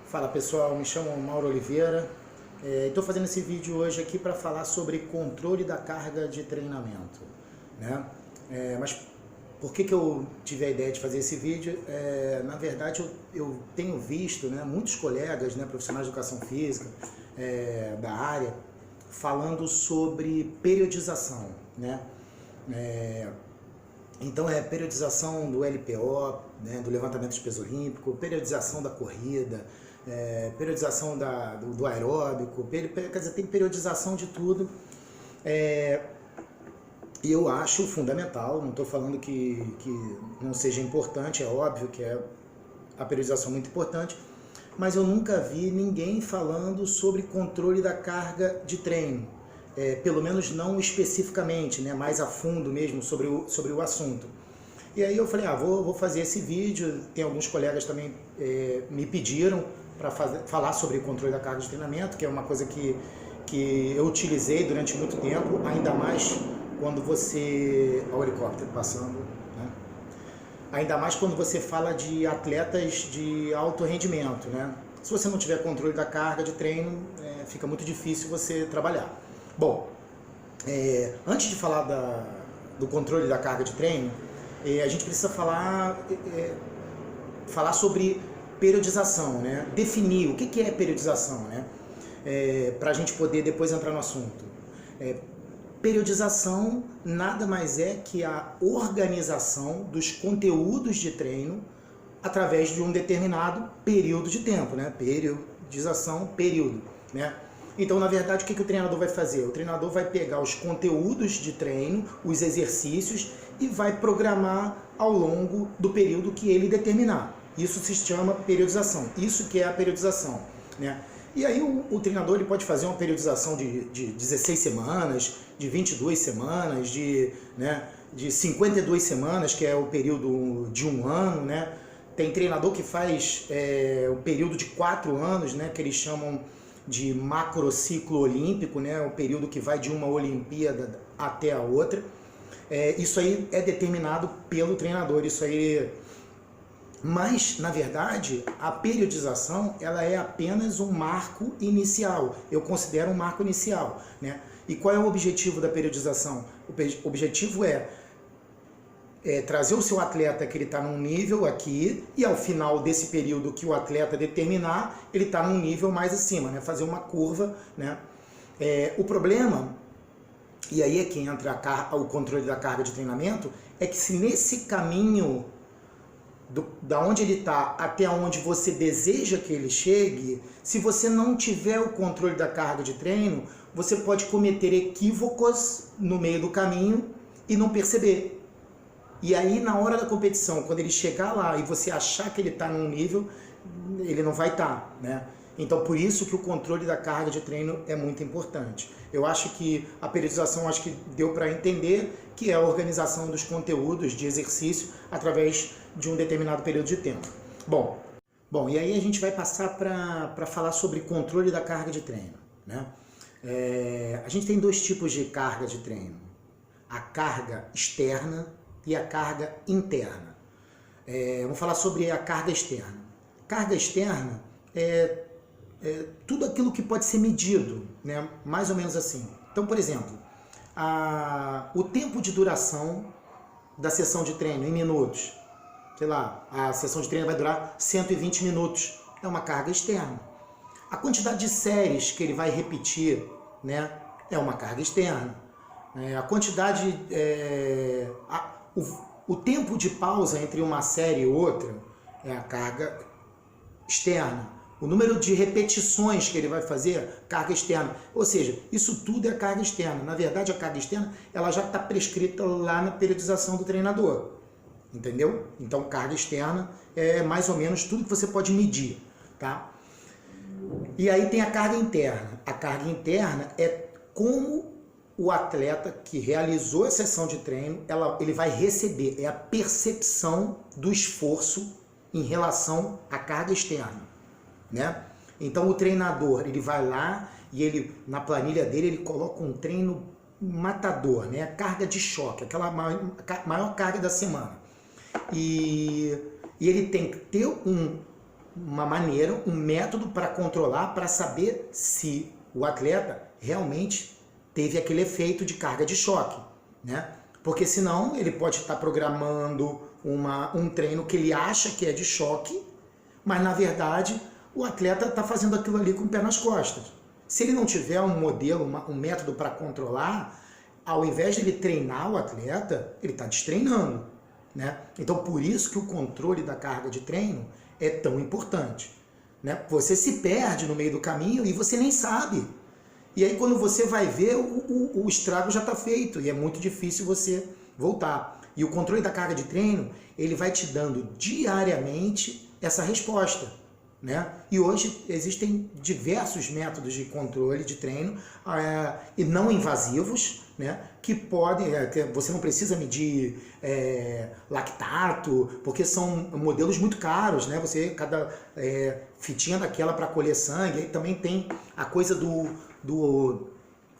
Fala pessoal, me chamo Mauro Oliveira. Estou fazendo esse vídeo hoje aqui para falar sobre controle da carga de treinamento, né? Mas por que eu tive a ideia de fazer esse vídeo? Na verdade, eu tenho visto, né, muitos colegas, né, profissionais de educação física da área falando sobre periodização, né? Então periodização do LPO, né, do levantamento de peso olímpico, periodização da corrida, periodização do aeróbico, quer dizer, tem periodização de tudo. E eu acho fundamental, não estou falando que não seja importante, é óbvio que a periodização é muito importante, mas eu nunca vi ninguém falando sobre controle da carga de treino. Pelo menos não especificamente, né, mais a fundo mesmo sobre o assunto. E aí eu falei, vou fazer esse vídeo. Tem alguns colegas também me pediram para falar sobre controle da carga de treinamento, que é uma coisa que eu utilizei durante muito tempo, ainda mais quando você... Olha o helicóptero passando, né? Ainda mais quando você fala de atletas de alto rendimento, né? Se você não tiver controle da carga de treino, fica muito difícil você trabalhar. Bom, antes de falar do controle da carga de treino, a gente precisa falar sobre periodização, né? Definir o que é periodização, né? Para a gente poder depois entrar no assunto. Periodização nada mais é que a organização dos conteúdos de treino através de um determinado período de tempo, né? Periodização, período, né? Então, na verdade, o que o treinador vai fazer? O treinador vai pegar os conteúdos de treino, os exercícios, e vai programar ao longo do período que ele determinar. Isso se chama periodização. Isso que é a periodização, né? E aí o treinador ele pode fazer uma periodização de 16 semanas, de 22 semanas, de 52 semanas, que é o período de um ano, né? Tem treinador que faz o período de 4 anos, né? Que eles chamam de macrociclo olímpico, né? O período que vai de uma Olimpíada até a outra. Isso aí é determinado pelo treinador, isso aí... Mas, na verdade, a periodização ela é apenas um marco inicial. Eu considero um marco inicial, né? E qual é o objetivo da periodização? O objetivo é trazer o seu atleta que ele está num nível aqui, e ao final desse período que o atleta determinar, ele está num nível mais acima, né? Fazer uma curva, né? O problema, e aí é que entra o controle da carga de treinamento, é que se nesse caminho da onde ele está até onde você deseja que ele chegue, se você não tiver o controle da carga de treino, você pode cometer equívocos no meio do caminho e não perceber. E aí, na hora da competição, quando ele chegar lá e você achar que ele está num nível, ele não vai estar, né? Então, por isso que o controle da carga de treino é muito importante. Eu acho que a periodização, acho que deu para entender que é a organização dos conteúdos de exercício através de um determinado período de tempo. Bom, e aí a gente vai passar para falar sobre controle da carga de treino, né? A gente tem dois tipos de carga de treino. A carga externa e a carga interna. Vamos falar sobre a carga externa. Carga externa é tudo aquilo que pode ser medido, né? Mais ou menos assim. Então, por exemplo, o tempo de duração da sessão de treino em minutos. Sei lá, a sessão de treino vai durar 120 minutos. É uma carga externa. A quantidade de séries que ele vai repetir, né? É uma carga externa. A quantidade... O tempo de pausa entre uma série e outra é a carga externa. O número de repetições que ele vai fazer, carga externa. Ou seja, isso tudo é carga externa. Na verdade, a carga externa ela já está prescrita lá na periodização do treinador. Entendeu? Então, carga externa é mais ou menos tudo que você pode medir, tá? E aí tem a carga interna. A carga interna é como o atleta que realizou a sessão de treino, ele vai receber, é a percepção do esforço em relação à carga externa, né? Então o treinador, ele vai lá e ele, na planilha dele, ele coloca um treino matador, né? Carga de choque, aquela maior carga da semana. E ele tem que ter uma maneira, um método para controlar, para saber se o atleta realmente teve aquele efeito de carga de choque, né? Porque senão ele pode estar programando um treino que ele acha que é de choque, mas na verdade o atleta está fazendo aquilo ali com o pé nas costas. Se ele não tiver um modelo, um método para controlar, ao invés de ele treinar o atleta, ele está destreinando, né? Então por isso que o controle da carga de treino é tão importante, né? Você se perde no meio do caminho e você nem sabe. E aí quando você vai ver, o estrago já está feito e é muito difícil você voltar. E o controle da carga de treino, ele vai te dando diariamente essa resposta, né? E hoje existem diversos métodos de controle de treino e não invasivos, né? Que podem, você não precisa medir lactato, porque são modelos muito caros, né? Você, cada fitinha daquela para colher sangue, aí também tem a coisa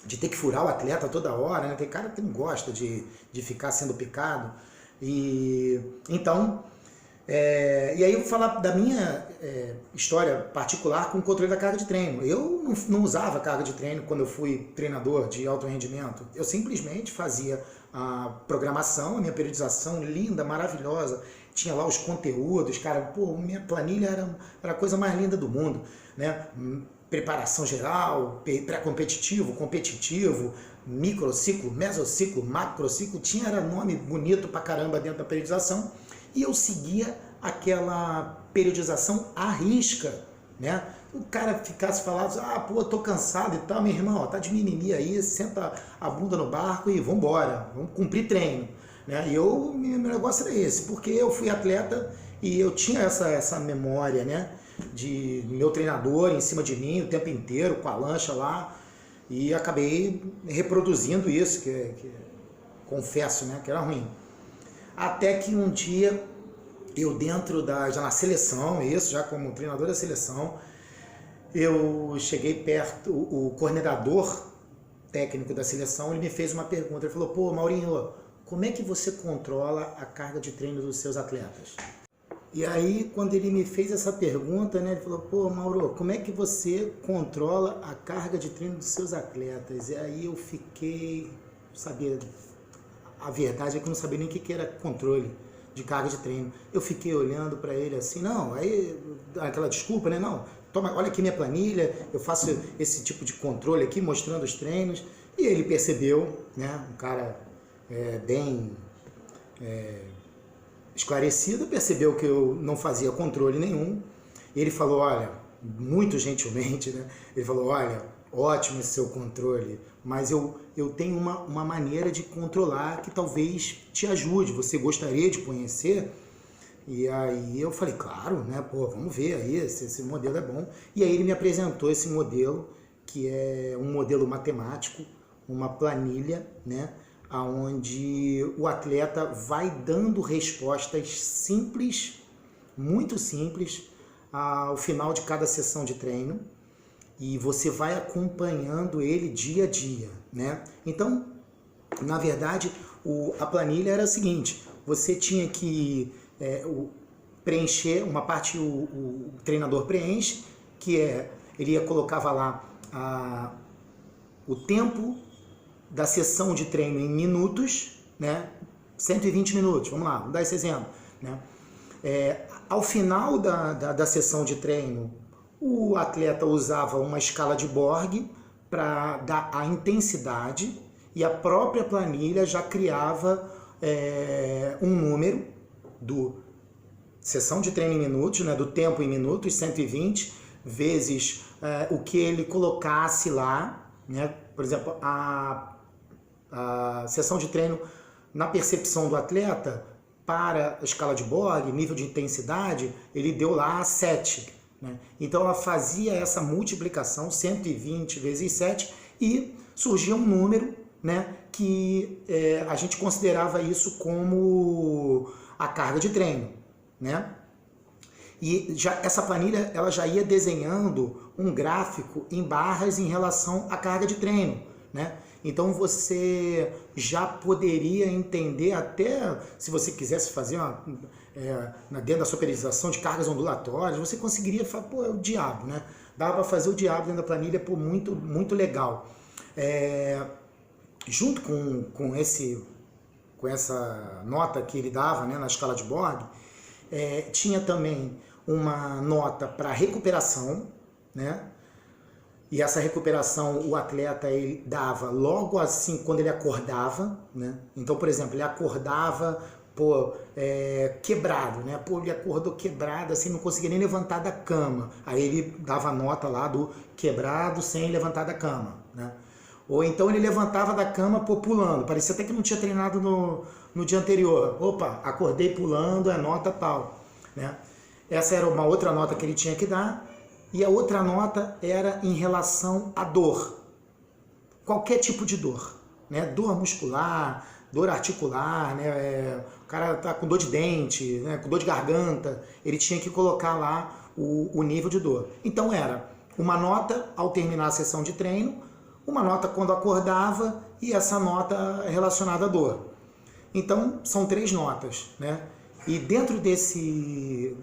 de ter que furar o atleta toda hora, né? Tem cara que não gosta de ficar sendo picado. E então, e aí eu vou falar da minha história particular com o controle da carga de treino. Eu não usava carga de treino quando eu fui treinador de alto rendimento. Eu simplesmente fazia a programação, a minha periodização linda, maravilhosa. Tinha lá os conteúdos, cara, pô, minha planilha era a coisa mais linda do mundo, né? Preparação geral, pré-competitivo, competitivo, microciclo, mesociclo, macrociclo, era nome bonito pra caramba dentro da periodização, e eu seguia aquela periodização à risca, né? O cara ficasse falando, pô, tô cansado e tal, meu irmão, ó, tá de mimimi aí, senta a bunda no barco e vambora, vamos cumprir treino, né? E meu negócio era esse, porque eu fui atleta e eu tinha essa memória, né? De meu treinador em cima de mim o tempo inteiro, com a lancha lá, e acabei reproduzindo isso, que confesso, né, que era ruim. Até que um dia, eu já na seleção, já como treinador da seleção, eu cheguei perto, o coordenador técnico da seleção, ele me fez uma pergunta, ele falou, pô, Maurinho, como é que você controla a carga de treino dos seus atletas? E aí, quando ele me fez essa pergunta, né, ele falou, pô, Mauro, como é que você controla a carga de treino dos seus atletas? E aí eu fiquei, a verdade é que eu não sabia nem o que era controle de carga de treino. Eu fiquei olhando para ele assim, não, aí, aquela desculpa, né, não, toma, olha aqui minha planilha, eu faço esse tipo de controle aqui, mostrando os treinos. E ele percebeu, né, um cara bem esclarecido, percebeu que eu não fazia controle nenhum, e ele falou, olha, muito gentilmente, né? Ele falou, olha, ótimo esse seu controle, mas eu tenho uma maneira de controlar que talvez te ajude, você gostaria de conhecer? E aí eu falei, claro, né? Pô, vamos ver aí, esse modelo é bom. E aí ele me apresentou esse modelo, que é um modelo matemático, uma planilha, né? Onde o atleta vai dando respostas simples, muito simples, ao final de cada sessão de treino, e você vai acompanhando ele dia a dia, né? Então, na verdade, a planilha era a seguinte, você tinha que preencher uma parte, o treinador preenche, que ele colocava lá o tempo da sessão de treino em minutos, né? 120 minutos, vamos lá, vamos dar esse exemplo, né? Ao final da sessão de treino, o atleta usava uma escala de Borg para dar a intensidade, e a própria planilha já criava um número do sessão de treino em minutos, né? Do tempo em minutos, 120, vezes o que ele colocasse lá, né? Por exemplo, a sessão de treino na percepção do atleta para a escala de Borg, nível de intensidade, ele deu lá 7. Né? Então ela fazia essa multiplicação, 120 vezes 7, e surgia um número, né, que a gente considerava isso como a carga de treino. Né? E essa planilha ela já ia desenhando um gráfico em barras em relação à carga de treino. Né? Então você já poderia entender, até se você quisesse fazer dentro da sua periodização de cargas ondulatórias, você conseguiria falar, pô, é o diabo, né? Dava para fazer o diabo dentro da planilha, pô, muito, muito legal. Junto com essa nota que ele dava, né, na escala de Borg, tinha também uma nota para recuperação, né? E essa recuperação o atleta ele dava logo assim quando ele acordava, né? Então, por exemplo, ele acordava quebrado, né? Pô, ele acordou quebrado, assim, não conseguia nem levantar da cama. Aí ele dava a nota lá do quebrado sem levantar da cama, né? Ou então ele levantava da cama pulando, parecia até que não tinha treinado no dia anterior. Opa, acordei pulando, é nota tal, né? Essa era uma outra nota que ele tinha que dar. E a outra nota era em relação à dor. Qualquer tipo de dor, né? Dor muscular, dor articular, né? O cara tá com dor de dente, né? Com dor de garganta, ele tinha que colocar lá o nível de dor. Então era uma nota ao terminar a sessão de treino, uma nota quando acordava e essa nota relacionada à dor. Então são 3 notas, né? E dentro desse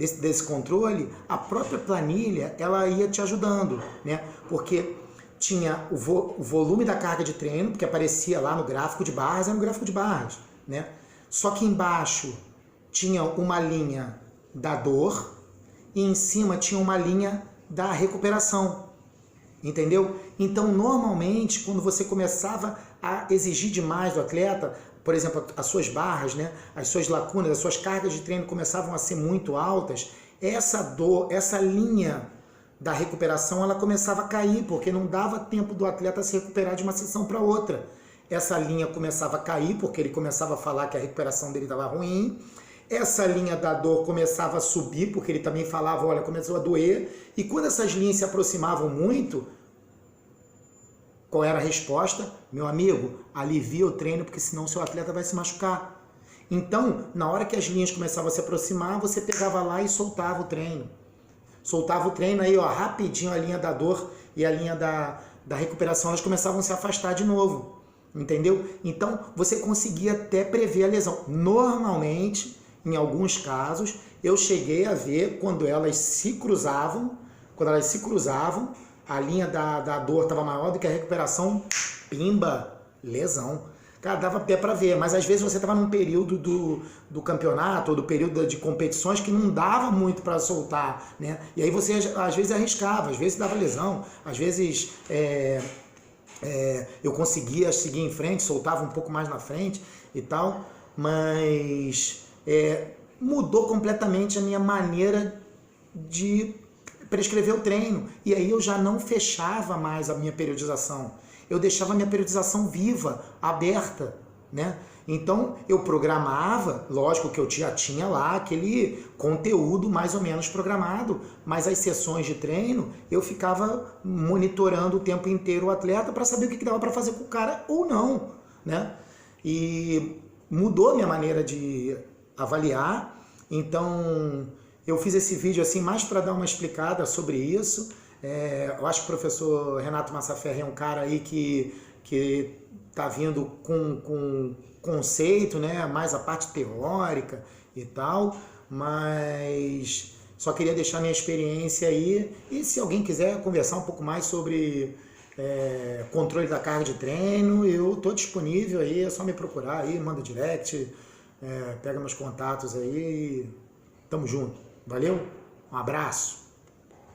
controle, a própria planilha ela ia te ajudando, né? Porque tinha o volume da carga de treino, que aparecia lá no gráfico de barras, era um gráfico de barras, né? Só que embaixo tinha uma linha da dor e em cima tinha uma linha da recuperação, entendeu? Então, normalmente, quando você começava a exigir demais do atleta, por exemplo, as suas barras, né, as suas lacunas, as suas cargas de treino começavam a ser muito altas, essa dor, essa linha da recuperação, ela começava a cair, porque não dava tempo do atleta se recuperar de uma sessão para outra. Essa linha começava a cair, porque ele começava a falar que a recuperação dele estava ruim. Essa linha da dor começava a subir, porque ele também falava, olha, começou a doer. E quando essas linhas se aproximavam muito, qual era a resposta? Meu amigo, alivia o treino, porque senão o seu atleta vai se machucar. Então, na hora que as linhas começavam a se aproximar, você pegava lá e soltava o treino. Soltava o treino aí, ó, rapidinho a linha da dor e a linha da recuperação, elas começavam a se afastar de novo. Entendeu? Então, você conseguia até prever a lesão. Normalmente, em alguns casos, eu cheguei a ver quando elas se cruzavam, a linha da dor estava maior do que a recuperação, pimba, lesão. Cara, dava até para ver, mas às vezes você estava num período do campeonato ou do período de competições que não dava muito para soltar, né? E aí você às vezes arriscava, às vezes dava lesão, às vezes eu conseguia seguir em frente, soltava um pouco mais na frente e tal, mas mudou completamente a minha maneira de prescrever o treino. E aí eu já não fechava mais a minha periodização. Eu deixava a minha periodização viva, aberta, né? Então eu programava, lógico que eu já tinha lá aquele conteúdo mais ou menos programado, mas as sessões de treino eu ficava monitorando o tempo inteiro o atleta para saber o que dava para fazer com o cara ou não, né? E mudou a minha maneira de avaliar. Então eu fiz esse vídeo assim mais para dar uma explicada sobre isso. Eu acho que o professor Renato Massaferri é um cara aí que está vindo com conceito, né? Mais a parte teórica e tal, mas só queria deixar minha experiência aí. E se alguém quiser conversar um pouco mais sobre controle da carga de treino, eu estou disponível aí, é só me procurar aí, manda direct, pega meus contatos aí e tamo junto. Valeu? Um abraço!